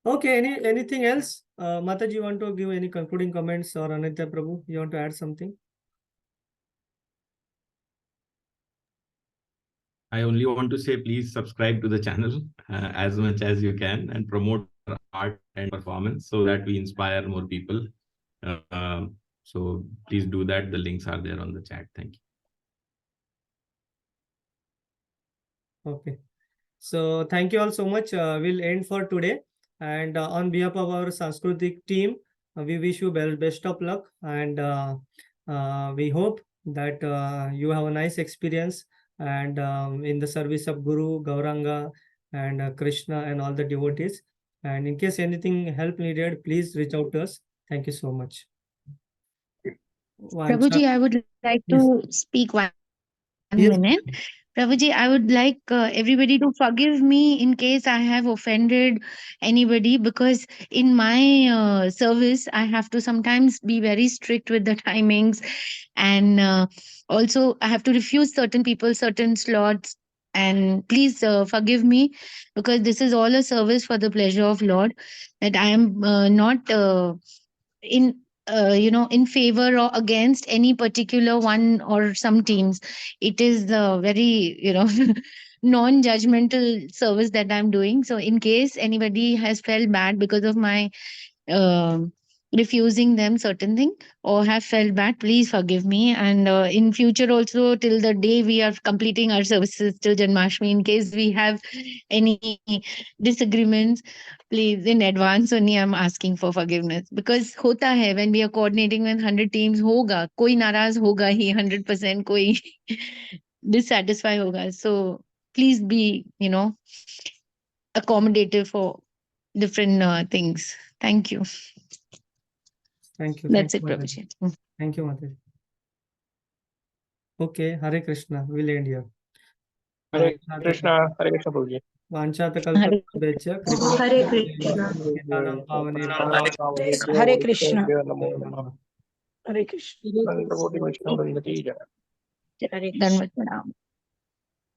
Okay, anything else? Mataji, you want to give any concluding comments, or Anitya Prabhu, you want to add something? I only want to say, please subscribe to the channel as much as you can and promote our art and performance so that we inspire more people. So please do that. The links are there on the chat. Thank you. Okay. So thank you all so much. We'll end for today. And on behalf of our Sanskritik team, we wish you best of luck. And we hope that you have a nice experience and in the service of Guru, Gauranga, and Krishna and all the devotees. And in case anything help needed, please reach out to us. Thank you so much. Prabhuji, I would like to speak one minute. Prabhuji, I would like everybody to forgive me in case I have offended anybody, because in my service, I have to sometimes be very strict with the timings, and also I have to refuse certain people certain slots. And please forgive me, because this is all a service for the pleasure of Lord, that I am not in in favor or against any particular one or some teams. It is a very non-judgmental service that I'm doing. So in case anybody has felt bad because of my um refusing them certain thing or have felt bad, please forgive me. And in future also, till the day we are completing our services till Janmashtami, in case we have any disagreements, please in advance only I'm asking for forgiveness, because hota hai when we are coordinating with 100 teams, hoga koi naraz hoga hi, 100% koi dissatisfied hoga. So please be accommodative for different things. Thank you. Thank you. That's Thank it, you, Mataji. Prabhuji. Thank you, Mataji. Okay, Hare Krishna. We'll end here. Hare Krishna Prabhuji. Vanchatakallpatrubhyacha Hare Krishna. Kripanam Pavane Hare Krishna. Hare Krishna. Dandavat pranam.